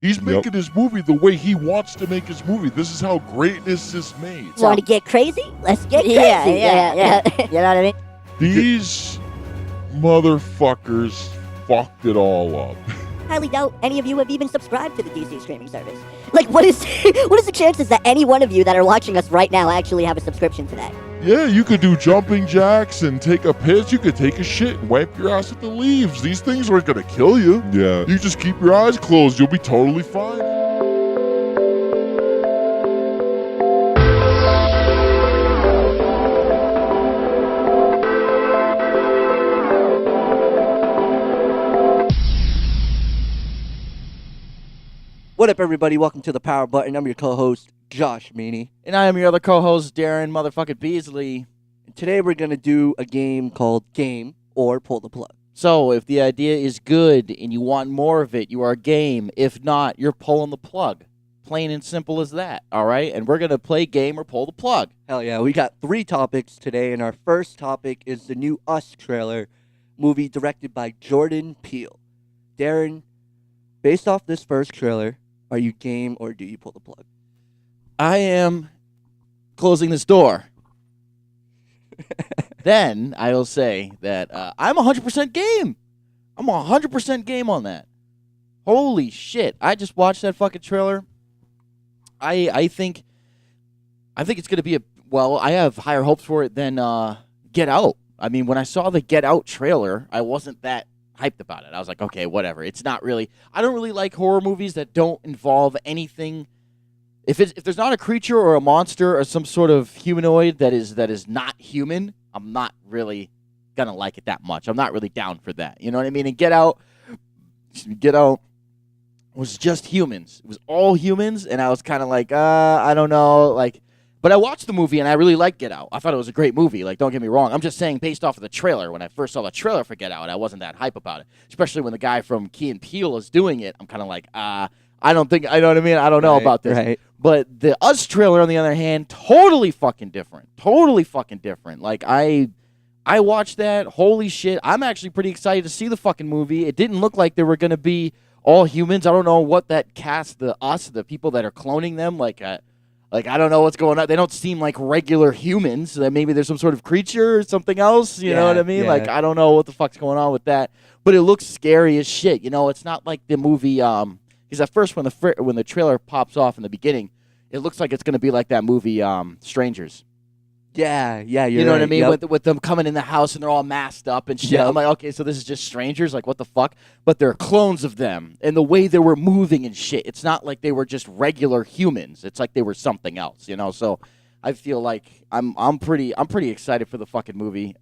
He's making his movie the way he wants to make his movie. This is how greatness is made. Want to get crazy? Let's get crazy. Yeah. You know what I mean? These motherfuckers fucked it all up. Highly doubt any of you have even subscribed to the DC streaming service. Like, what is the chances that any one of you that are watching us right now actually have a subscription to that? Yeah, you could do jumping jacks and take a piss. You could take a shit and wipe your ass with the leaves. These things aren't gonna kill you. Yeah. You just keep your eyes closed. You'll be totally fine. What up, everybody? Welcome to the Power Button. I'm your co-host, Josh Meany. And I am your other co-host, Darren motherfucking Beasley. And today we're going to do a game called Game or Pull the Plug. So, if the idea is good and you want more of it, you are game. If not, you're pulling the plug. Plain and simple as that, all right? And we're going to play Game or Pull the Plug. Hell yeah. We got 3 topics today, and our first topic is the new Us trailer, movie directed by Jordan Peele. Darren, based off this first trailer, are you game or do you pull the plug? I am closing this door. Then I will say that I'm 100% game. I'm 100% game on that. Holy shit. I just watched that fucking trailer. I think it's going to be I have higher hopes for it than Get Out. I mean, when I saw the Get Out trailer, I wasn't that hyped about it. I was like, okay, whatever. It's not really. I don't really like horror movies that don't involve anything. If there's not a creature or a monster or some sort of humanoid that is not human, I'm not really gonna like it that much. I'm not really down for that. You know what I mean? And Get Out was just humans. It was all humans, and I was kind of like, I don't know, like. But I watched the movie, and I really liked Get Out. I thought it was a great movie. Like, don't get me wrong. I'm just saying, based off of the trailer, when I first saw the trailer for Get Out, I wasn't that hype about it. Especially when the guy from Key and Peele is doing it. I'm kind of like, I don't think, I know what I mean? I don't know about this. Right. But the Us trailer, on the other hand, totally fucking different. Totally fucking different. Like, I watched that. Holy shit. I'm actually pretty excited to see the fucking movie. It didn't look like they were going to be all humans. I don't know what that cast, the people that are cloning them, like, I don't know what's going on. They don't seem like regular humans. Maybe there's some sort of creature or something else. You know what I mean? Yeah. Like, I don't know what the fuck's going on with that. But it looks scary as shit. You know, it's not like the movie. Because at first, when the trailer pops off in the beginning, it looks like it's going to be like that movie, Strangers. Yeah, You know right. what I mean? Yep. With them coming in the house and they're all masked up and shit. Yep. I'm like, okay, so this is just strangers? Like, what the fuck? But they're clones of them. And the way they were moving and shit, it's not like they were just regular humans. It's like they were something else, you know? So I feel like I'm pretty excited for the fucking movie.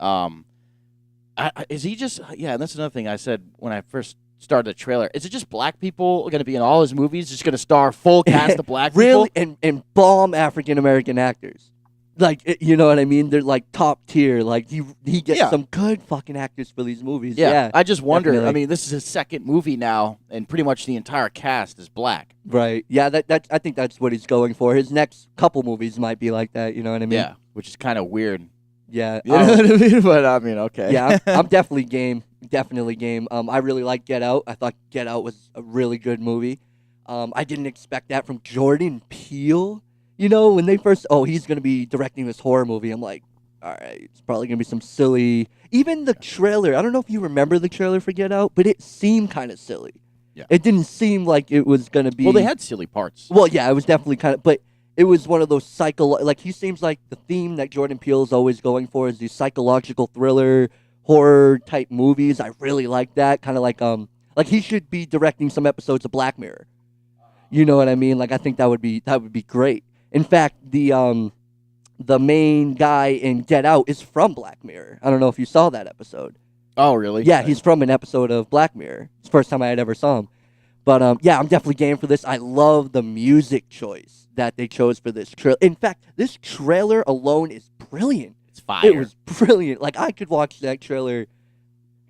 Is he just... Yeah, and that's another thing I said when I first started the trailer. Is it just black people going to be in all his movies? Just going to star full cast of black people? Really? And bomb African-American actors. Like, you know what I mean? They're like top tier. Like he gets some good fucking actors for these movies. Yeah. I just wonder. Definitely. I mean, this is his second movie now, and pretty much the entire cast is black. Right. Yeah, that I think that's what he's going for. His next couple movies might be like that, you know what I mean? Yeah, which is kind of weird. Yeah. You know what I mean? But I mean, okay. Yeah, I'm definitely game. Definitely game. I really like Get Out. I thought Get Out was a really good movie. I didn't expect that from Jordan Peele. You know, when they first, he's going to be directing this horror movie, I'm like, all right, it's probably going to be some silly. Even the trailer, I don't know if you remember the trailer for Get Out, but it seemed kind of silly. Yeah. It didn't seem like it was going to be. Well, they had silly parts. Well, yeah, it was definitely kind of, but it was one of those like, he seems like the theme that Jordan Peele is always going for is these psychological thriller, horror type movies. I really like that. Kind of like he should be directing some episodes of Black Mirror. You know what I mean? Like, I think that would be great. In fact, the main guy in Get Out is from Black Mirror. I don't know if you saw that episode. Oh, really? Yeah, he's from an episode of Black Mirror. It's the first time I had ever saw him. But, yeah, I'm definitely game for this. I love the music choice that they chose for this trailer. In fact, this trailer alone is brilliant. It's fire. It was brilliant. Like, I could watch that trailer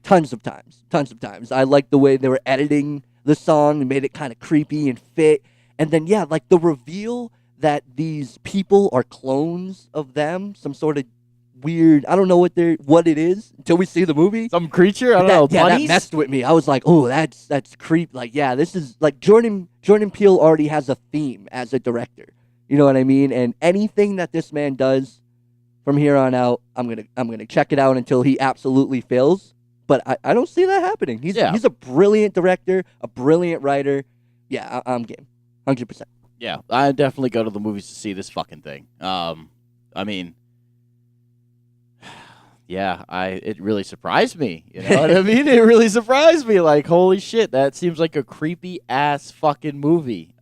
tons of times. I like the way they were editing the song and made it kind of creepy and fit. And then, yeah, like the reveal that these people are clones of them, some sort of weird. I don't know what it is until we see the movie. Some creature? I don't know. Yeah, that Bunnies? messed with me. I was like, oh, that's creep. Like, yeah, this is like Jordan Peele already has a theme as a director. You know what I mean? And anything that this man does from here on out, I'm gonna check it out until he absolutely fails. But I don't see that happening. He's a brilliant director, a brilliant writer. Yeah, I'm game, 100%. Yeah, I definitely go to the movies to see this fucking thing. I mean, yeah, it really surprised me. You know what I mean? It really surprised me. Like, holy shit, that seems like a creepy ass fucking movie.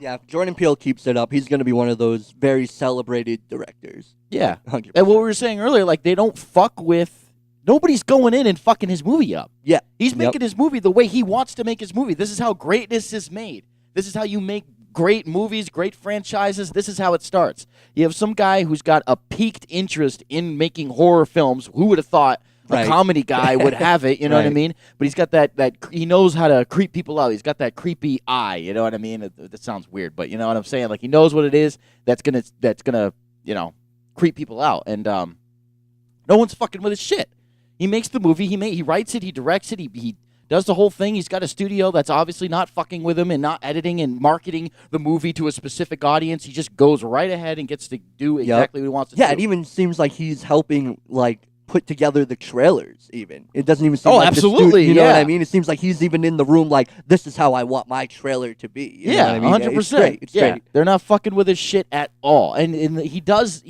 Yeah, if Jordan Peele keeps it up, he's going to be one of those very celebrated directors. Yeah. 100%. And what we were saying earlier, like, they don't fuck with... Nobody's going in and fucking his movie up. Yeah. He's making his movie the way he wants to make his movie. This is how greatness is made. This is how you make great movies, great franchises. This is how it starts. You have some guy who's got a piqued interest in making horror films. Who would have thought a comedy guy would have it, you know what I mean? But he's got that he knows how to creep people out. He's got that creepy eye, you know what I mean? That sounds weird, but you know what I'm saying? Like, he knows what it is that's gonna, you know, creep people out. And no one's fucking with his shit. He makes the movie, he writes it, he directs it, he does the whole thing. He's got a studio that's obviously not fucking with him and not editing and marketing the movie to a specific audience. He just goes right ahead and gets to do exactly what he wants to do. Yeah, it even seems like he's helping, like, put together the trailers, even. It doesn't even seem like absolutely, you know what I mean? It seems like he's even in the room like, this is how I want my trailer to be. You know what I mean? 100%. It's great. It's great. They're not fucking with his shit at all. And he does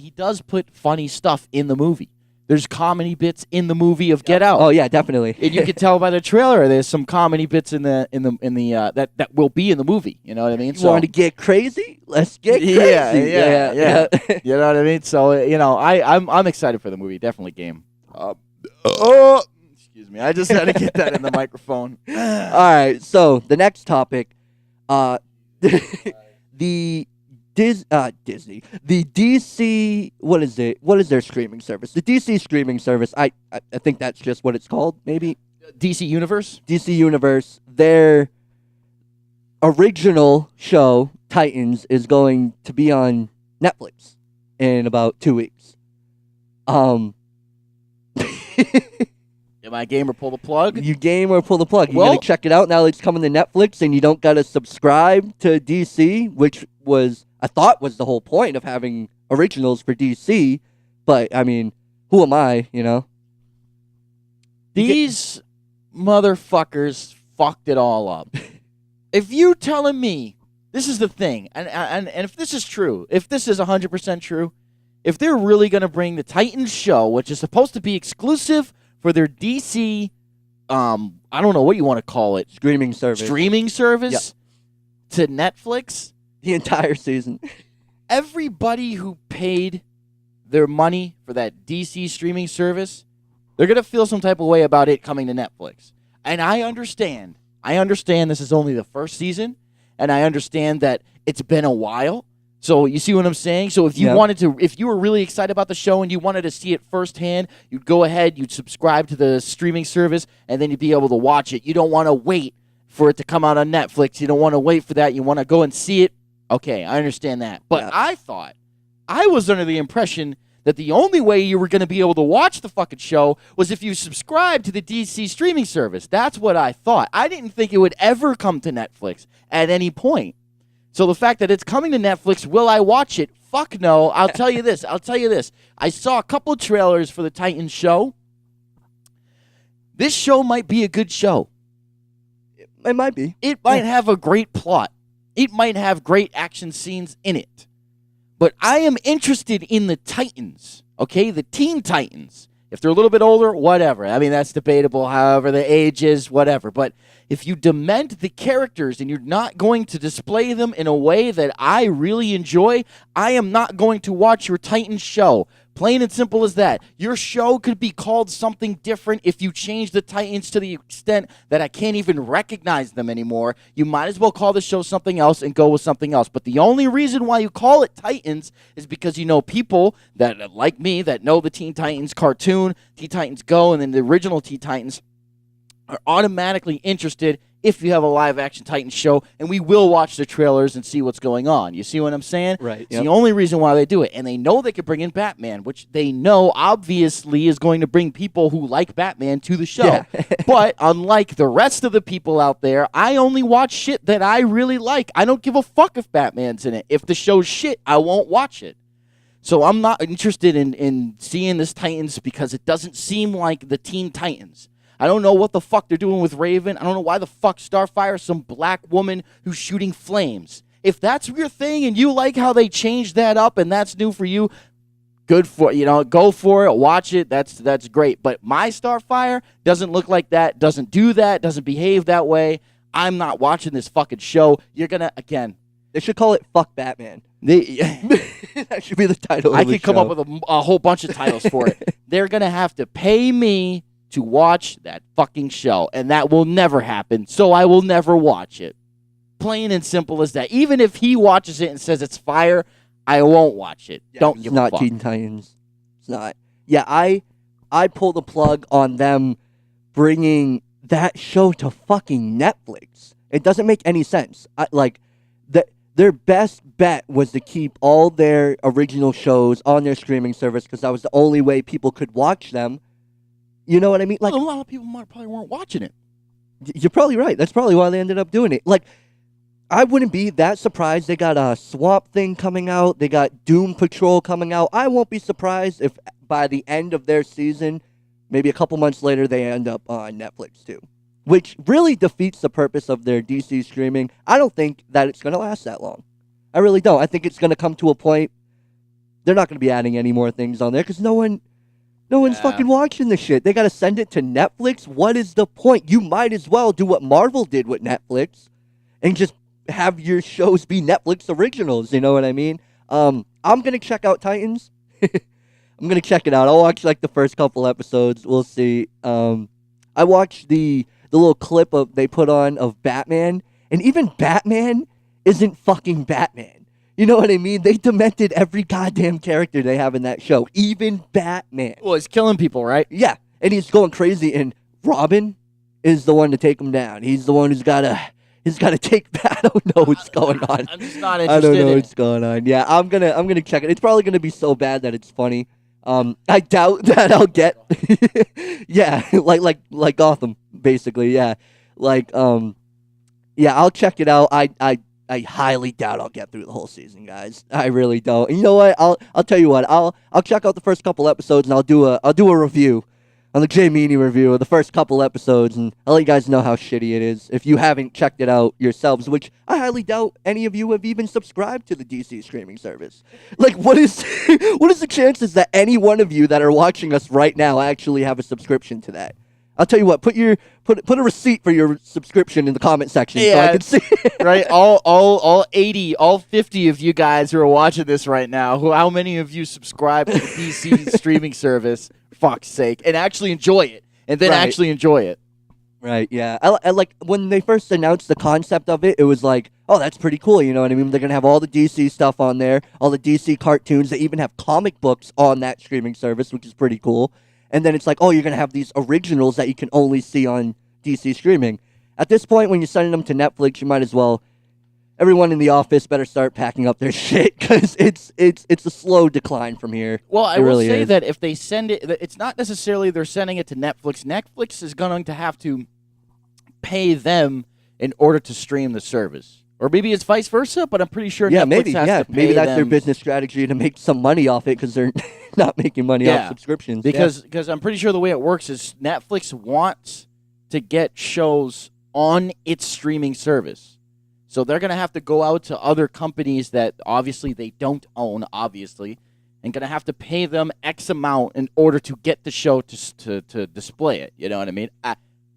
put funny stuff in the movie. There's comedy bits in the movie of Get Out. Oh yeah, definitely. And you can tell by the trailer there's some comedy bits in the that will be in the movie. You know what I mean? You want to get crazy? Let's get crazy. Yeah. You know what I mean? So you know, I'm excited for the movie. Definitely game. Excuse me. I just had to get that in the microphone. All right. So the next topic, the Disney, the DC. What is it? What is their streaming service? The DC streaming service. I think that's just what it's called. Maybe DC Universe. DC Universe. Their original show Titans is going to be on Netflix in about 2 weeks. Am I game or pull the plug? You game or pull the plug? You're Well, gonna check it out now that it's coming to Netflix, and you don't gotta subscribe to DC, which I thought was the whole point of having originals for DC. But I mean, who am I? You know, these motherfuckers fucked it all up. If you telling me this is the thing, and if this is true, if this is 100% true, if they're really going to bring the Titans show, which is supposed to be exclusive for their DC, I don't know what you want to call it, streaming service to Netflix, the entire season. Everybody who paid their money for that DC streaming service, they're going to feel some type of way about it coming to Netflix. And I understand this is only the first season, and I understand that it's been a while. So you see what I'm saying? So if you if you were really excited about the show and you wanted to see it firsthand, you'd go ahead, you'd subscribe to the streaming service, and then you'd be able to watch it. You don't want to wait for it to come out on Netflix. You don't want to wait for that. You want to go and see it. Okay, I understand that. But I was under the impression that the only way you were going to be able to watch the fucking show was if you subscribed to the DC streaming service. That's what I thought. I didn't think it would ever come to Netflix at any point. So the fact that it's coming to Netflix, will I watch it? Fuck no. I'll tell you this. I saw a couple of trailers for the Titans show. This show might be a good show. It might be. It might have a great plot. It might have great action scenes in it. But I am interested in the Titans, okay? The Teen Titans. If they're a little bit older, whatever. I mean, that's debatable, however the age is, whatever. But if you dement the characters and you're not going to display them in a way that I really enjoy, I am not going to watch your Titans show. Plain and simple as that. Your show could be called something different if you change the Titans to the extent that I can't even recognize them anymore. You might as well call the show something else and go with something else. But the only reason why you call it Titans is because you know people that, like me, that know the Teen Titans cartoon, Teen Titans Go, and then the original Teen Titans are automatically interested if you have a live-action Titans show, and we will watch the trailers and see what's going on. You see what I'm saying? Right. It's the only reason why they do it. And they know they could bring in Batman, which they know obviously is going to bring people who like Batman to the show. Yeah. But unlike the rest of the people out there, I only watch shit that I really like. I don't give a fuck if Batman's in it. If the show's shit, I won't watch it. So I'm not interested in seeing this Titans because it doesn't seem like the Teen Titans. I don't know what the fuck they're doing with Raven. I don't know why the fuck Starfire is some black woman who's shooting flames. If that's your thing and you like how they changed that up and that's new for you, good for go for it, watch it. That's great. But my Starfire doesn't look like that, doesn't do that, doesn't behave that way. I'm not watching this fucking show. You're gonna They should call it "Fuck Batman." That should be the title. I of the could come show. up with a whole bunch of titles for it. They're gonna have to pay me to watch that fucking show, and that will never happen, so I will never watch it. Plain and simple as that. Even if he watches it and says it's fire, I won't watch it. Yeah, Don't it's give not a fuck. Teen Titans. It's not. Yeah, I pull the plug on them bringing that show to fucking Netflix. It doesn't make any sense. Their best bet was to keep all their original shows on their streaming service because that was the only way people could watch them. You know what I mean? Like, a lot of people probably weren't watching it. you're probably right. That's probably why they ended up doing it. Like, I wouldn't be that surprised. They got a Swamp Thing coming out. They got Doom Patrol coming out. I won't be surprised if by the end of their season, maybe a couple months later, they end up on Netflix too. Which really defeats the purpose of their DC streaming. I don't think that it's going to last that long. I really don't. I think it's going to come to a point they're not going to be adding any more things on there because no one's fucking watching the shit. They got to send it to Netflix. What is the point? You might as well do what Marvel did with Netflix and just have your shows be Netflix originals. You know what I mean? I'm going to check out Titans. I'm going to check it out. I'll watch like the first couple episodes. We'll see. I watched the little clip they put on of Batman, and even Batman isn't fucking Batman. You know what I mean? They demented every goddamn character they have in that show, even Batman. Well, he's killing people, right? Yeah, and he's going crazy, and Robin is the one to take him down. He's the one who's got to take. I don't know what's going on. I'm just not I interested don't know in what's going on. Yeah, I'm gonna check it. It's probably gonna be so bad that it's funny. I doubt that I'll get. Yeah, like Gotham, basically. Yeah, yeah, I'll check it out. I highly doubt I'll get through the whole season, guys. I really don't. And you know what? I'll tell you what. I'll check out the first couple episodes and I'll do a review on the Jay Meany review of the first couple episodes, and I'll let you guys know how shitty it is if you haven't checked it out yourselves, which I highly doubt any of you have even subscribed to the DC streaming service. Like, what is the chances that any one of you that are watching us right now actually have a subscription to that? I'll tell you what, put a receipt for your subscription in the comment section so I can see. Right? All 80, all 50 of you guys who are watching this right now, how many of you subscribe to the DC streaming service? Fuck's sake. And actually enjoy it. And then actually enjoy it. Right, yeah. I like when they first announced the concept of it, it was like, oh, that's pretty cool, you know what I mean? They're going to have all the DC stuff on there, all the DC cartoons. They even have comic books on that streaming service, which is pretty cool. And then it's like, oh, you're going to have these originals that you can only see on DC streaming. At this point, when you're sending them to Netflix, you might as well, everyone in the office better start packing up their shit because it's a slow decline from here. Well, I will really say is. that if they send it, it's not necessarily they're sending it to Netflix. Netflix is going to have to pay them in order to stream the service. Or maybe it's vice versa, but I'm pretty sure Netflix has to pay maybe that's their them. business strategy to make some money off it because they're not making money off subscriptions. Because I'm pretty sure the way it works is Netflix wants to get shows on its streaming service. So they're going to have to go out to other companies that obviously they don't own, obviously, and going to have to pay them X amount in order to get the show to display it. You know what I mean?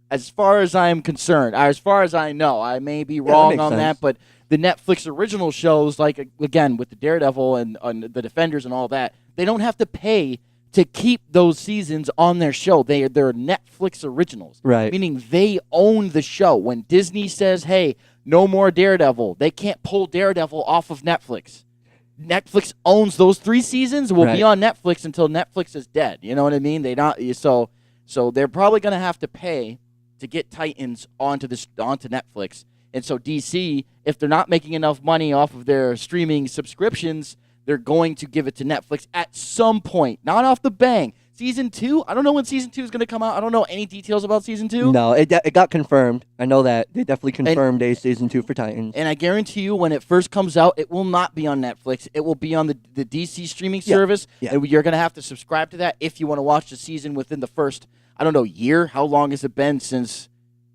As far as I'm concerned, as far as I know, I may be wrong on that, but the Netflix original shows, like, again, with the Daredevil and the Defenders and all that, they don't have to pay to keep those seasons on their show. They're Netflix originals. Right. Meaning they own the show. When Disney says, hey, no more Daredevil, they can't pull Daredevil off of Netflix. Netflix owns those 3 seasons, will be on Netflix until Netflix is dead. You know what I mean? So they're probably going to have to pay to get Titans onto Netflix. And so DC, if they're not making enough money off of their streaming subscriptions, they're going to give it to Netflix at some point, not off the bang. Season 2, I don't know when Season 2 is going to come out. I don't know any details about Season 2. No, it got confirmed. I know that. They definitely confirmed a Season 2 for Titans. And I guarantee you, when it first comes out, it will not be on Netflix. It will be on the DC streaming service. Yeah. And you're going to have to subscribe to that if you want to watch the season within the first, I don't know, year. How long has it been since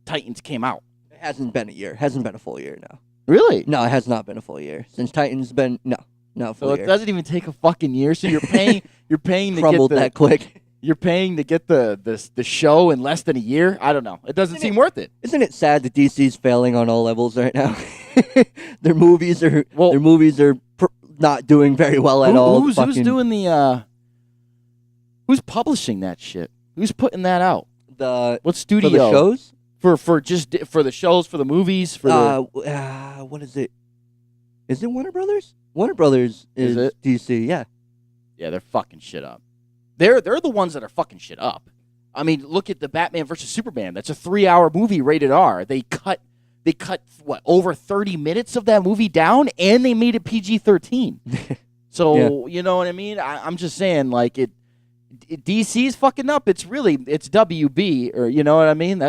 Titans came out? It hasn't been a year. It hasn't been a full year, no. Really? No, it has not been a full year. Since Titans been, no, full So year. it doesn't even take a fucking year. So you're paying to Crumbled get that quick. you're paying to get the show in less than a year. I don't know. It doesn't seem worth it. Isn't it sad that DC's failing on all levels right now? Their movies are not doing very well at all. Who's doing who's publishing that shit? Who's putting that out? What studio? For the shows? For the shows, for the movies, for what is it? Is it Warner Brothers? Warner Brothers is it? DC, yeah. Yeah, they're fucking shit up. They're the ones that are fucking shit up. I mean, look at the Batman versus Superman. That's a 3-hour movie rated R. They cut what, over 30 minutes of that movie down, and they made it PG-13. So You know what I mean? I'm just saying, like DC's fucking up. It's WB, or you know what I mean?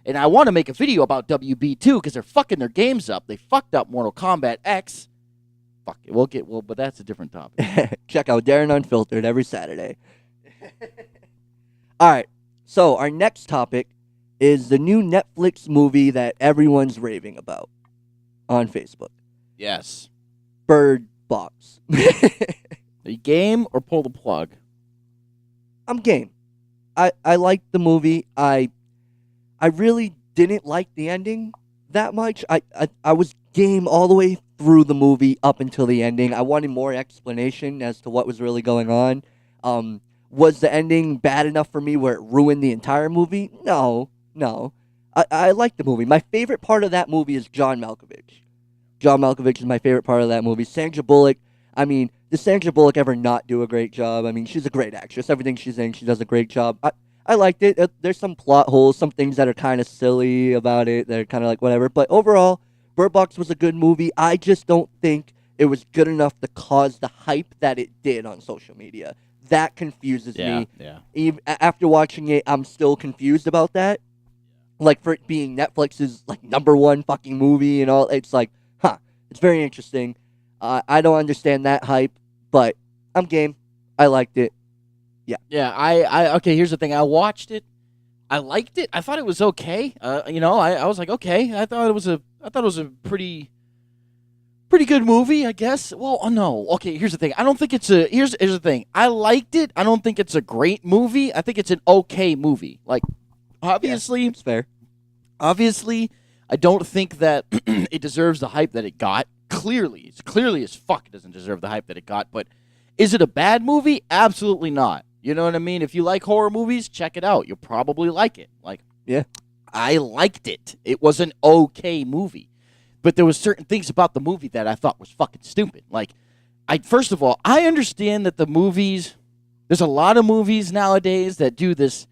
And I want to make a video about WB too, because they're fucking their games up. They fucked up Mortal Kombat X. Fuck it. But that's a different topic. Check out Darren Unfiltered every Saturday. All right. So our next topic is the new Netflix movie that everyone's raving about on Facebook. Yes. Birdbox. The game or pull the plug? I'm game. I liked the movie. I really didn't like the ending that much. I was game all the way through the movie up until the ending. I wanted more explanation as to what was really going on. Was the ending bad enough for me where it ruined the entire movie? No. I like the movie. My favorite part of that movie is John Malkovich. John Malkovich is my favorite part of that movie. Sandra Bullock, I mean, does Sandra Bullock ever not do a great job? I mean, she's a great actress. Everything she's in, she does a great job. I liked it. There's some plot holes, some things that are kind of silly about it. They're kind of like whatever. But overall, Bird Box was a good movie. I just don't think it was good enough to cause the hype that it did on social media. That confuses me. Yeah. Even after watching it, I'm still confused about that. Like, for it being Netflix's like #1 fucking movie and all, it's like, it's very interesting. I don't understand that hype, but I'm game. I liked it. Yeah. I okay. Here's the thing. I watched it. I liked it. I thought it was okay. I was like, okay. I thought it was a pretty good movie, I guess. Well, no. Okay, here's the thing. I don't think it's here's the thing. I liked it. I don't think it's a great movie. I think it's an okay movie. Like, obviously, it's fair. Obviously, I don't think that it deserves the hype that it got. It's clearly as fuck it doesn't deserve the hype that it got. But is it a bad movie? Absolutely not. You know what I mean? If you like horror movies, check it out. You'll probably like it. Like, yeah, I liked it. It was an okay movie. But there was certain things about the movie that I thought was fucking stupid. Like, first of all, I understand that there's a lot of movies nowadays that do this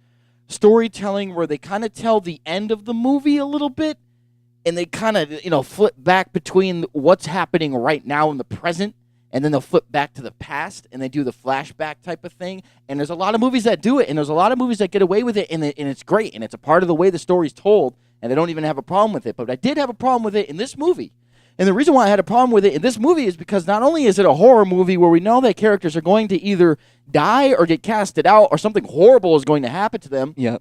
storytelling where they kind of tell the end of the movie a little bit, and they kind of, flip back between what's happening right now in the present, and then they'll flip back to the past, and they do the flashback type of thing. And there's a lot of movies that do it, and there's a lot of movies that get away with it, and it's great, and it's a part of the way the story's told, and they don't even have a problem with it. But I did have a problem with it in this movie. And the reason why I had a problem with it in this movie is because not only is it a horror movie where we know that characters are going to either die or get casted out or something horrible is going to happen to them. Yeah.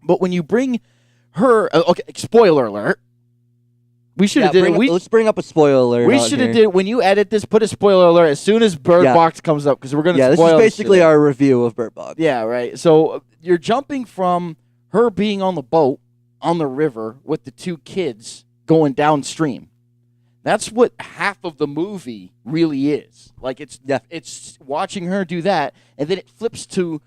But when you bring her... okay, spoiler alert. We should have did it. Let's bring up a spoiler alert. We should have did when you edit this. Put a spoiler alert as soon as Bird Box comes up because we're gonna. Yeah, spoil this is basically our review of Bird Box. Yeah, right. So you're jumping from her being on the boat on the river with the two kids going downstream. That's what half of the movie really is. Like it's watching her do that, and then it flips to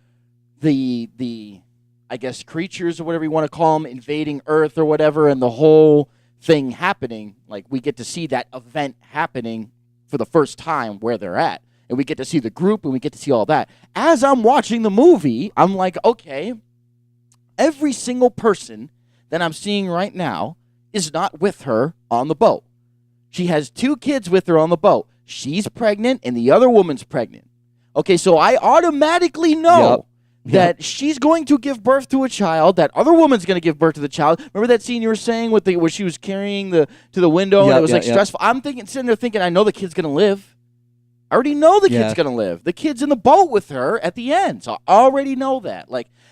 the I guess creatures or whatever you want to call them invading Earth or whatever, and the whole thing happening. Like we get to see that event happening for the first time where they're at, and we get to see the group and we get to see all that. As I'm watching the movie, I'm like, okay, every single person that I'm seeing right now is not with her on the boat. She has 2 kids with her on the boat. She's pregnant and the other woman's pregnant. Okay, so I automatically know that she's going to give birth to a child. That other woman's going to give birth to the child. Remember that scene you were saying with where she was carrying to the window and it was stressful? I'm sitting there thinking, I know the kid's going to live. I already know the kid's going to live. The kid's in the boat with her at the end. So I already know that.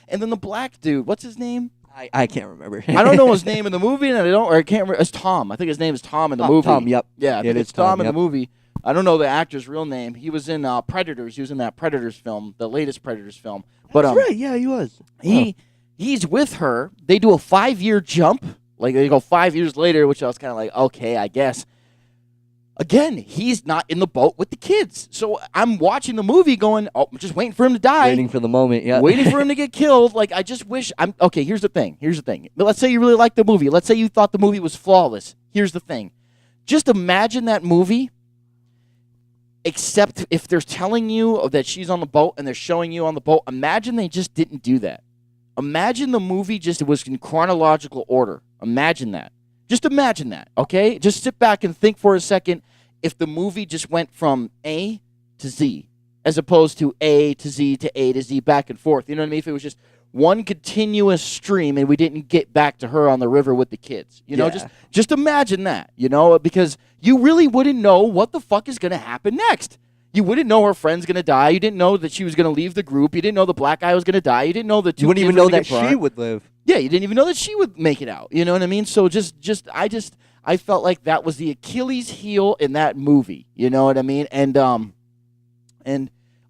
And then the black dude, what's his name? I can't remember. I don't know his name in the movie, and I can't remember. It's Tom. I think his name is Tom in the movie. Tom, yep. Yeah, I think it's Tom in the movie. I don't know the actor's real name. He was in Predators. He was in that Predators film, the latest Predators film. But That's right. Yeah, he was. He's with her. They do a 5-year jump. They go 5 years later, which I was kind of like, okay, I guess. Again, he's not in the boat with the kids. So I'm watching the movie going, I'm just waiting for him to die. Waiting for the moment, yeah. Waiting for him to get killed. I just wish okay, here's the thing. But let's say you really liked the movie. Let's say you thought the movie was flawless. Here's the thing. Just imagine that movie, except if they're telling you that she's on the boat and they're showing you on the boat. Imagine they just didn't do that. Imagine the movie just was in chronological order. Imagine that. Just imagine that, okay? Just sit back and think for a second if the movie just went from A to Z as opposed to A to Z to A to Z back and forth. You know what I mean? If it was just one continuous stream and we didn't get back to her on the river with the kids. You know, just imagine that, because you really wouldn't know what the fuck is going to happen next. You wouldn't know her friend's going to die. You didn't know that she was going to leave the group. You didn't know the black guy was going to die. You didn't know that you wouldn't even know that she would live. Yeah, you didn't even know that she would make it out. You know what I mean? So I felt like that was the Achilles heel in that movie. You know what I mean? And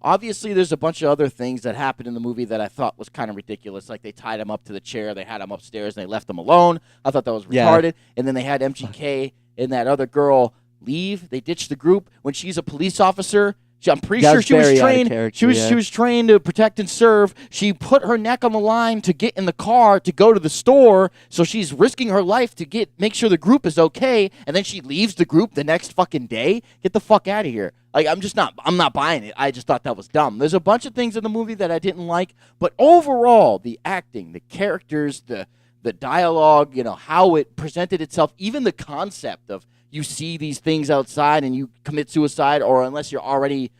obviously there's a bunch of other things that happened in the movie that I thought was kind of ridiculous. Like they tied him up to the chair, they had him upstairs, and they left him alone. I thought that was retarded. And then they had MGK and that other girl leave. They ditched the group when she's a police officer. I'm pretty sure she was trained. She was trained to protect and serve. She put her neck on the line to get in the car to go to the store. So she's risking her life to make sure the group is okay. And then she leaves the group the next fucking day. Get the fuck out of here. I'm not buying it. I just thought that was dumb. There's a bunch of things in the movie that I didn't like, but overall, the acting, the characters, the dialogue, how it presented itself, even the concept of you see these things outside and you commit suicide, or unless you're already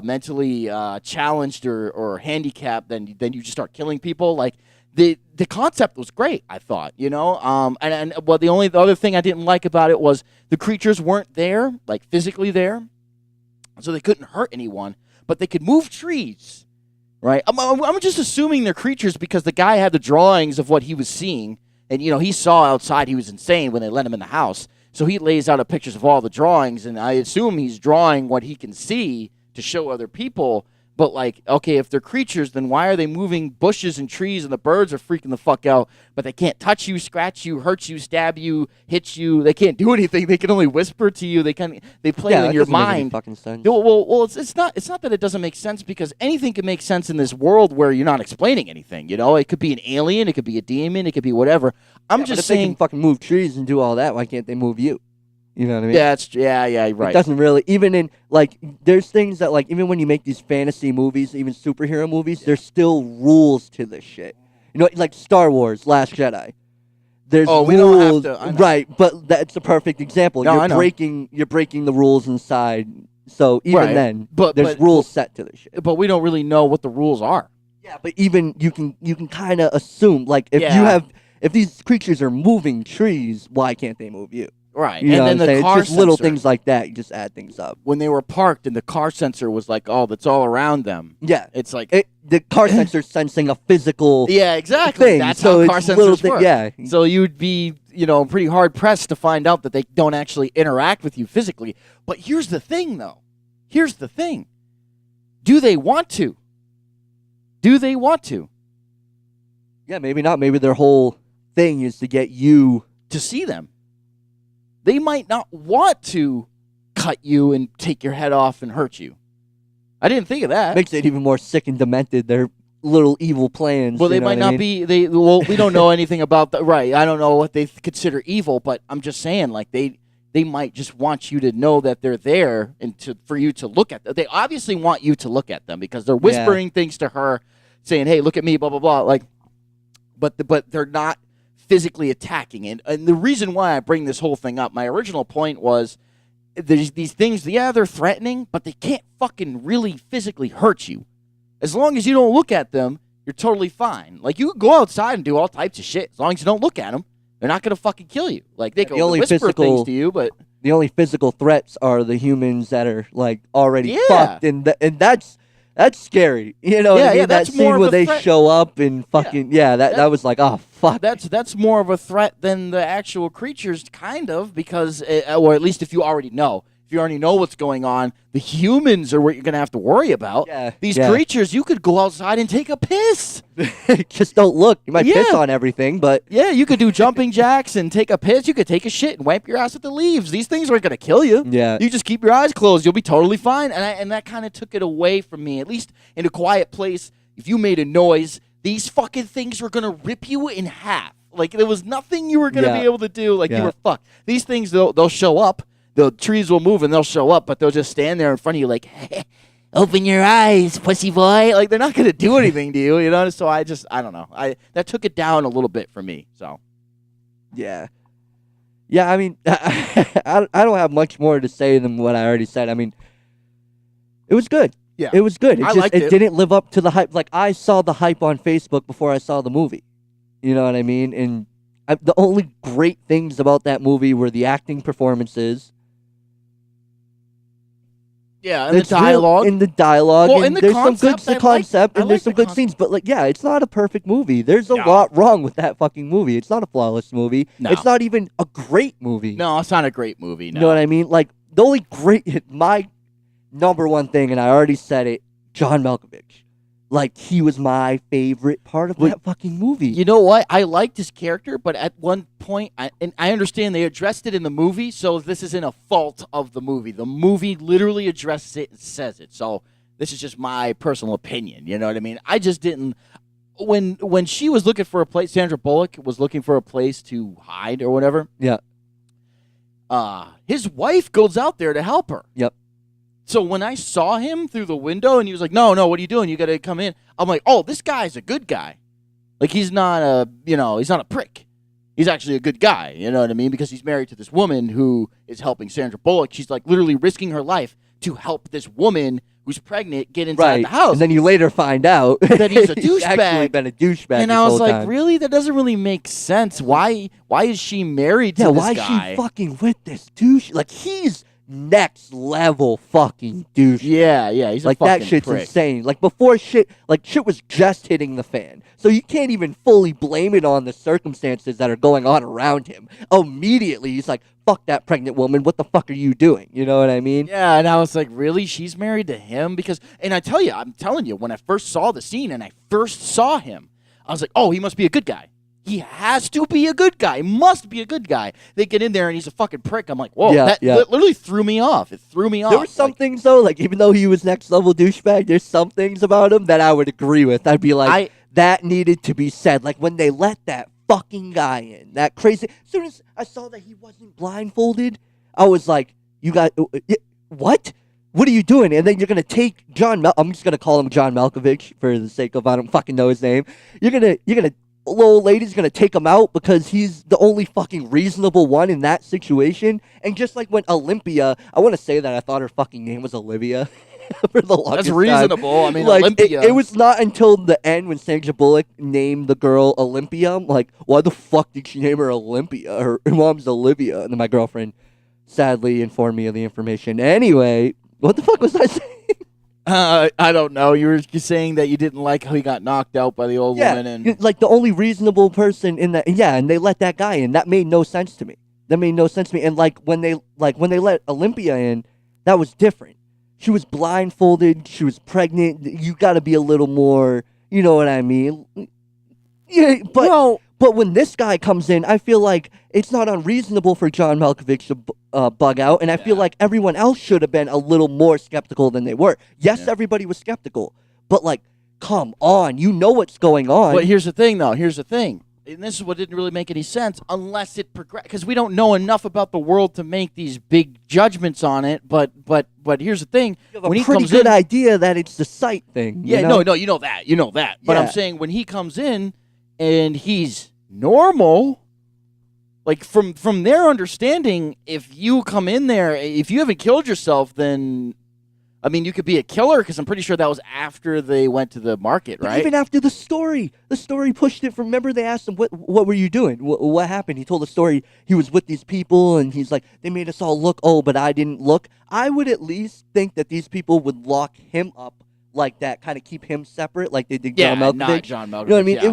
mentally challenged or handicapped, then you just start killing people. The concept was great, I thought, the only other thing I didn't like about it was the creatures weren't there, physically there, so they couldn't hurt anyone, but they could move trees, right? I'm just assuming they're creatures because the guy had the drawings of what he was seeing, and he saw outside he was insane when they let him in the house. So he lays out pictures of all the drawings, and I assume he's drawing what he can see to show other people. But, okay, if they're creatures, then why are they moving bushes and trees and the birds are freaking the fuck out, but they can't touch you, scratch you, hurt you, stab you, hit you. They can't do anything. They can only whisper to you. They play in your mind. Make any fucking sense. Well, it's not that it doesn't make sense, because anything can make sense in this world where you're not explaining anything. It could be an alien, it could be a demon, it could be whatever. I'm just saying, they can fucking move trees and do all that. Why can't they move you? You know what I mean? Yeah, right. It doesn't really, even in, there's things that, even when you make these fantasy movies, even superhero movies, there's still rules to this shit. Like Star Wars, Last Jedi. There's rules, we don't have to, right, but that's a perfect example. No, You're breaking the rules inside, so even then, there's rules set to this shit. But we don't really know what the rules are. Yeah, but even you can kind of assume, if these creatures are moving trees, why can't they move you? Right, and then the car it's just little things like that. You just add things up. When they were parked and the car sensor was that's all around them. Yeah, it's the car sensor's sensing a physical. Yeah, exactly. Thing. That's so how car sensors work. Yeah. So you'd be pretty hard pressed to find out that they don't actually interact with you physically. But here's the thing, though. Here's the thing. Do they want to? Yeah, maybe not. Maybe their whole thing is to get you to see them. They might not want to cut you and take your head off and hurt you. I didn't think of that. Makes it even more sick and demented. Their little evil plans. Well, they might not be. We don't know anything about that. Right? I don't know what they consider evil, but I'm just saying, they might just want you to know that they're there and for you to look at them. They obviously want you to look at them because they're whispering things to her, saying, "Hey, look at me," blah blah blah. But they're not physically attacking. And the reason why I bring this whole thing up, my original point was there's these things, yeah, they're threatening, but they can't fucking really physically hurt you. As long as you don't look at them, you're totally fine. Like, you can go outside and do all types of shit. As long as you don't look at them, they're not going to fucking kill you. Like, they can whisper things to you, but... The only physical threats are the humans that are, like, already Yeah. fucked. And that's scary. You know what I mean? Yeah, that that's more scene of where a they threat. show up and fucking... Yeah, that was like, oh, fuck. That's more of a threat than the actual creatures, kind of, because, or at least if you already know. If you already know what's going on, the humans are what you're going to have to worry about. Yeah, These yeah. creatures, you could go outside and take a piss. Just don't look. You might piss Yeah. on everything, but... Yeah, you could do jumping jacks and take a piss. You could take a shit and wipe your ass with the leaves. These things aren't going to kill you. Yeah. You just keep your eyes closed. You'll be totally fine. And that kind of took it away from me. At least in a quiet place, if you made a noise, these fucking things were going to rip you in half. Like, there was nothing you were going to Yeah. be able to do. Like, you Yeah. were fucked. These things, they'll show up. The trees will move and they'll show up, but they'll just stand there in front of you like, open your eyes, pussy boy. Like, they're not going to do anything to you, you know? So I don't know. That took it down a little bit for me, so. Yeah. Yeah, I mean, I don't have much more to say than what I already said. I mean, it was good. Yeah. It was good. I liked It it. didn't live up to the hype. Like, I saw the hype on Facebook before I saw the movie. You know what I mean? And the only great things about that movie were the acting performances. Yeah, and the dialogue. In the dialogue. Well, and and the there's concept, some I good concept, like and there's some the good concept. scenes. But, like, yeah, it's not a perfect movie. There's a No. lot wrong with that fucking movie. It's not a flawless movie. No. It's not even a great movie. No, it's not a great movie, no. You know what I mean? Like, the only great, my number one thing, and I already said it, John Malkovich. Like, he was my favorite part of that fucking movie. You know what? I liked his character, but at one point, and I understand they addressed it in the movie, so this isn't a fault of the movie. The movie literally addresses it and says it. So this is just my personal opinion. You know what I mean? I just didn't. When she was looking for a place, Sandra Bullock was looking for a place to hide or whatever. Yeah. His wife goes out there to help her. Yep. So when I saw him through the window and he was like, no, what are you doing? You got to come in. I'm like, oh, this guy's a good guy. Like, he's not he's not a prick. He's actually a good guy. You know what I mean? Because he's married to this woman who is helping Sandra Bullock. She's like literally risking her life to help this woman who's pregnant get inside the house. And then you later find out that he's a he's actually douchebag. been a douchebag. And this I was whole like, time. really? That doesn't really make sense. Why is she married to Yeah, this why guy? is she fucking with this douche? Like, he's next level fucking douche. Yeah, he's Like, a fucking that shit's prick. insane. Like, before shit was just hitting the fan. So you can't even fully blame it on the circumstances that are going on around him. Immediately, he's like, fuck that pregnant woman. What the fuck are you doing? You know what I mean? Yeah, and I was like, really? She's married to him? Because, and I'm telling you, when I first saw the scene and I first saw him, I was like, oh, he must be a good guy. He has to be a good guy. He must be a good guy. They get in there and he's a fucking prick. I'm like, whoa, Yeah, that yeah. literally threw me off. It threw me off. There were some things, though, like, even though he was next level douchebag, there's some things about him that I would agree with. I'd be like, that needed to be said. Like, when they let that fucking guy in, that crazy. As soon as I saw that he wasn't blindfolded, I was like, you got, what? What are you doing? And then you're going to take I'm just going to call him John Malkovich for the sake of, I don't fucking know his name. You're going to, little old lady's going to take him out because he's the only fucking reasonable one in that situation. And just like when Olympia, I want to say that I thought her fucking name was Olivia for the longest That's time. reasonable. I mean, Like, Olympia. It was not until the end when Sandra Bullock named the girl Olympia. I'm like, why the fuck did she name her Olympia? Her mom's Olivia. And then my girlfriend sadly informed me of the information. Anyway, what the fuck was I saying? I don't know. You were saying that you didn't like how he got knocked out by the old woman. And like the only reasonable person in that. Yeah, and they let that guy in. That made no sense to me. And like when they let Olympia in, that was different. She was blindfolded. She was pregnant. You got to be a little more. You know what I mean? Yeah, but when this guy comes in, I feel like it's not unreasonable for John Malkovich to bug out, and I feel like everyone else should have been a little more skeptical than they were. Yes, everybody was skeptical, but like, come on, you know what's going on. But here's the thing, though. And this is what didn't really make any sense unless it progressed, because we don't know enough about the world to make these big judgments on it. But here's the thing: You have when a he pretty comes good in, idea that it's the sight thing. yeah, you know? no, you know that. But I'm Yeah. saying when he comes in and he's normal. Like from their understanding, if you come in there, if you haven't killed yourself, then I mean, you could be a killer because I'm pretty sure that was after they went to the market, But right? even after the story pushed it from. Remember, they asked him, "What were you doing? What happened?" He told the story. He was with these people, and he's like, "They made us all look. Oh, but I didn't look." I would at least think that these people would lock him up like that, kind of keep him separate, like they did John Malkovich. Not John Malkovich. You know what I mean? Yeah.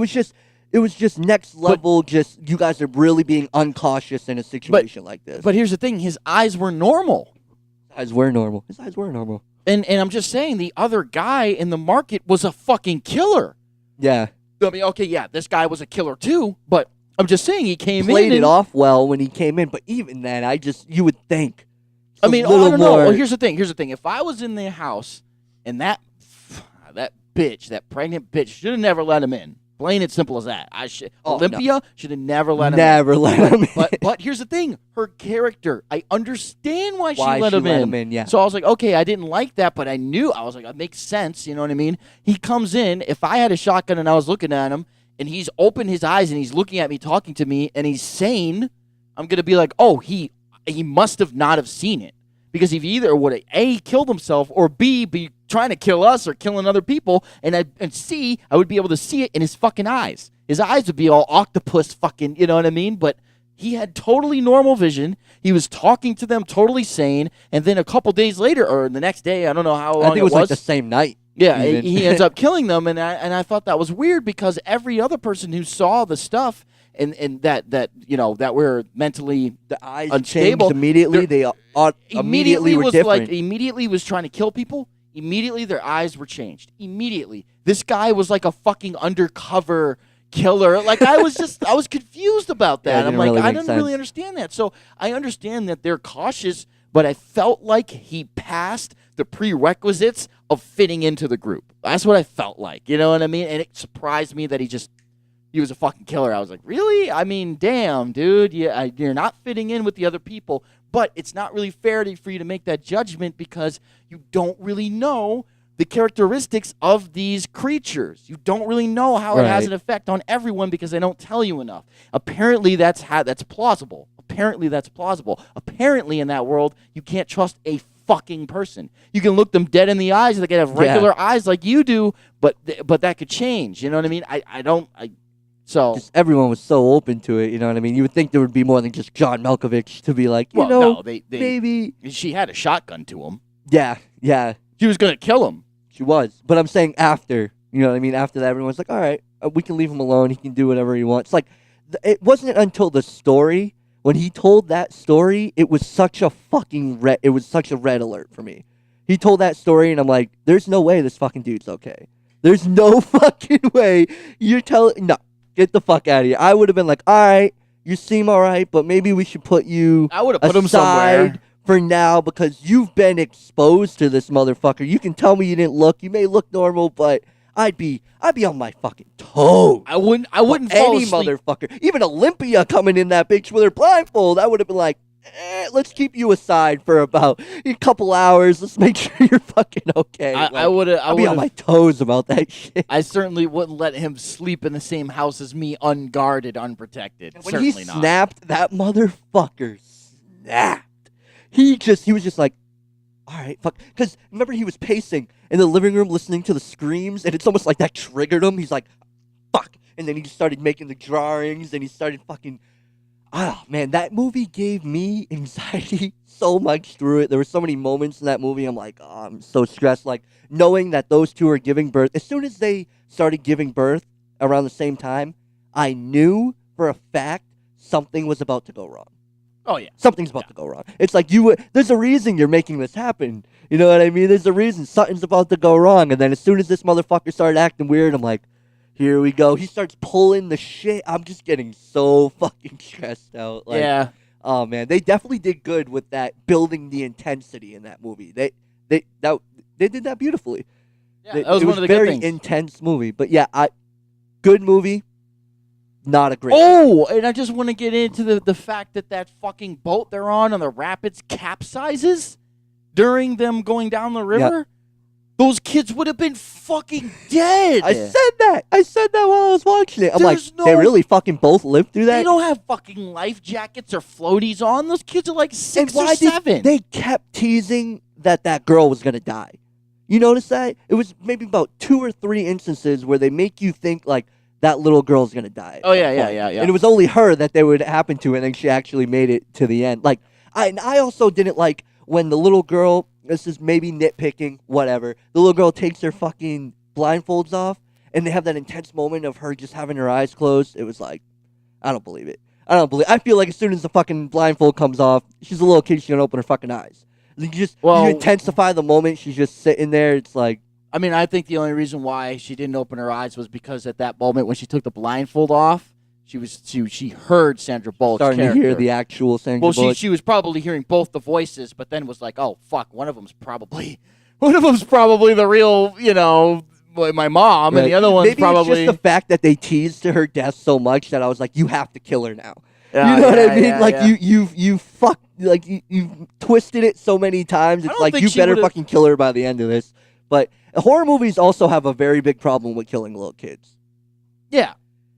It was just next level. Just you guys are really being uncautious in a situation like this. But here's the thing: his eyes were normal. His eyes were normal. His eyes were normal. And I'm just saying, the other guy in the market was a fucking killer. Yeah. I mean, okay, yeah, this guy was a killer too, but I'm just saying he came in. Played it off well when he came in, but even then, you would think. I mean, a I little don't know. more- Well, here's the thing. If I was in their house and that bitch, that pregnant bitch, should have never let him in. Plain and simple as that. Oh, Olympia should have never let him in. Never let him in. But here's the thing. Her character, I understand why she let she him let in. him in, yeah. So I was like, okay, I didn't like that, but I was like, it makes sense. You know what I mean? He comes in. If I had a shotgun and I was looking at him and he's opened his eyes and he's looking at me, talking to me, and he's sane, I'm going to be like, oh, he must have not have seen it. Because he either would have A, killed himself, or B, be trying to kill us or killing other people, and C, I would be able to see it in his fucking eyes. His eyes would be all octopus fucking, you know what I mean? But he had totally normal vision. He was talking to them totally sane, and then a couple days later, or the next day, I don't know how long I think it was like the same night. Yeah, even. he ends up killing them, and I thought that was weird because every other person who saw the stuff and that you know that we're mentally The eyes unstable, changed immediately. They immediately were was different. like immediately was trying to kill people. Immediately their eyes were changed. Immediately, this guy was like a fucking undercover killer. Like I was confused about that. Yeah, it I'm didn't like, really I make didn't really sense. understand that. So I understand that they're cautious, but I felt like he passed the prerequisites of fitting into the group. That's what I felt like. You know what I mean? And it surprised me that he was a fucking killer. I was like, really? I mean, damn, dude. You're not fitting in with the other people, but it's not really fair for you to make that judgment because you don't really know the characteristics of these creatures. You don't really know how it has Right. an effect on everyone because they don't tell you enough. Apparently, that's plausible. Apparently, in that world, you can't trust a fucking person. You can look them dead in the eyes and they can have regular eyes like you do, but that could change. You know what I mean? So Just everyone was so open to it. You know what I mean? You would think there would be more than just John Malkovich to be like, no, they maybe. she had a shotgun to him. Yeah. She was gonna kill him. She was. But I'm saying after, you know what I mean? After that, everyone's like, all right, we can leave him alone. He can do whatever he wants. Like, it wasn't until the story, when he told that story, it was such a fucking it was such a red alert for me. He told that story, and I'm like, there's no way this fucking dude's okay. There's no fucking way you're telling. No, get the fuck out of here. I would have been like, all right, you seem all right, but maybe we should put you I would have put him aside somewhere. for now because you've been exposed to this motherfucker. You can tell me you didn't look. You may look normal, but I'd be on my fucking toes. I wouldn't For fall any asleep. motherfucker. Even Olympia coming in that bitch with her blindfold, I would have been like, let's keep you aside for about a couple hours. Let's make sure you're fucking okay. I would have. I'd be on my toes about that shit. I certainly wouldn't let him sleep in the same house as me, unguarded, unprotected. When Certainly he not. snapped, that motherfucker snapped. He was just like, all right, fuck. Because remember, he was pacing in the living room listening to the screams, and it's almost like that triggered him. He's like, fuck. And then he just started making the drawings, and he started fucking. Oh, man, that movie gave me anxiety so much through it. There were so many moments in that movie. I'm like, oh, I'm so stressed. Like, knowing that those two are giving birth. As soon as they started giving birth around the same time, I knew for a fact something was about to go wrong. Oh yeah. Something's about to go wrong. It's like there's a reason you're making this happen. You know what I mean? There's a reason something's about to go wrong. And then as soon as this motherfucker started acting weird, I'm like, here we go. He starts pulling the shit. I'm just getting so fucking stressed out. Like, Yeah. oh man, they definitely did good with that, building the intensity in that movie. They did that beautifully. Yeah, that was it one of the very good things. intense movie. But yeah, good movie. Not a great. Oh, and I just want to get into the fact that fucking boat they're on the rapids capsizes during them going down the river. those kids would have been fucking dead. I said that. I said that while I was watching it. I'm There's like, they really fucking both lived through that? They don't have fucking life jackets or floaties on. Those kids are like 6 or 7. They kept teasing that girl was going to die. You notice that? It was maybe about 2 or 3 instances where they make you think, like, that little girl's going to die. Oh, yeah. And it was only her that they would happen to, and then she actually made it to the end. Like, I also didn't like when the little girl, this is maybe nitpicking, whatever, the little girl takes her fucking blindfolds off, and they have that intense moment of her just having her eyes closed. It was like, I don't believe it. I feel like as soon as the fucking blindfold comes off, she's a little kid, she's going to open her fucking eyes. You intensify the moment she's just sitting there. It's like, I mean, I think the only reason why she didn't open her eyes was because at that moment when she took the blindfold off, she heard Sandra Bullock's starting character. to hear the actual Sandra Bullock. She was probably hearing both the voices, but then was like, oh fuck, one of them's probably the real, my mom, and the other one's Maybe probably it's just the fact that they teased to her death so much that I was like, you have to kill her now. Yeah, you know what I mean? yeah, like yeah. you twisted it so many times. It's don't like think you she better would've- fucking kill her by the end of this. But horror movies also have a very big problem with killing little kids. Yeah.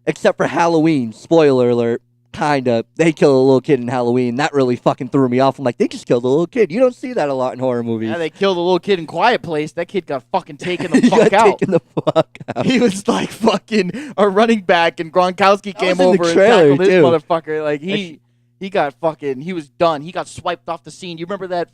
Except for Halloween. Spoiler alert. Kinda. They kill a little kid in Halloween. That really fucking threw me off. I'm like, they just killed a little kid. You don't see that a lot in horror movies. Yeah, they killed a little kid in Quiet Place. That kid got fucking taken the He fuck got out. taken the fuck out. He was like fucking a running back, and Gronkowski came was in the over and trailer, tackled his too. motherfucker. Like he got fucking, he was done. He got swiped off the scene. You remember that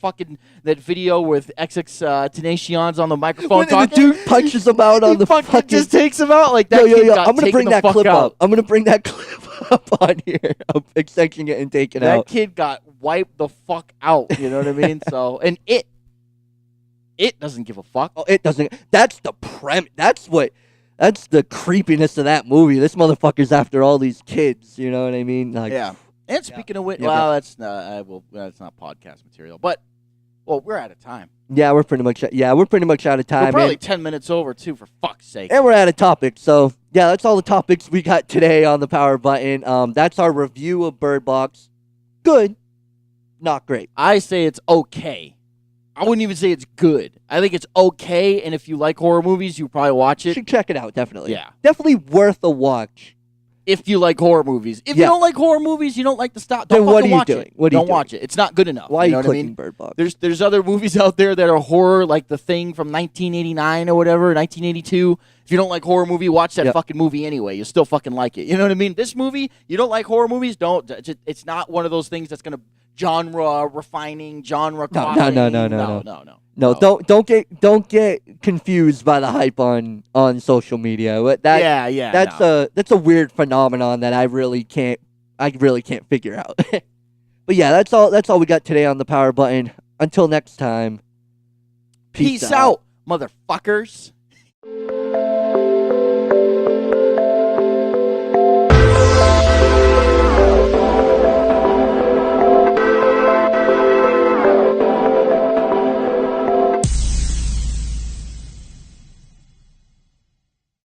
video with XX Tenacions on the microphone When the talking? dude punches him out on He the fucking just takes him out like that. Yo, kid got I'm gonna taken bring the that fuck clip out. up. I'm gonna bring that clip up on here of section getting taken That out. kid got wiped the fuck out. You know what I mean? So, and it doesn't give a fuck. Oh, it doesn't. That's the premise. That's the creepiness of that movie. This motherfucker's after all these kids. You know what I mean? Like, Yeah. And speaking of which, Yeah, well, that's not podcast material. But we're out of time. yeah, we're pretty much out of time. We're probably and, 10 minutes over too, for fuck's sake. and we're out of topics. So yeah, that's all the topics we got today on the power button. That's our review of Bird Box. Good, not great. I say it's okay. I wouldn't even say it's good. I think it's okay, and if you like horror movies, you probably watch You it. should check it out. Definitely. Yeah. Definitely worth a watch. If you like horror movies. If you Yeah. don't like horror movies, you don't like the stop. Then Don't what fucking are you watch doing? it. What are you Don't watch it. It's not good enough. Why are you you know what I clicking mean? Bird Box? There's other movies out there that are horror, like The Thing from 1989 or whatever, 1982. If you don't like horror movie, watch that Yep. fucking movie anyway. You still fucking like it. You know what I mean? This movie, you don't like horror movies, don't. It's not one of those things that's gonna genre refining, genre. No, copying. no. No. Don't get confused by the hype on social media. That's a weird phenomenon that I really can't figure out. But yeah, that's all we got today on the power button. Until next time. Peace out, motherfuckers.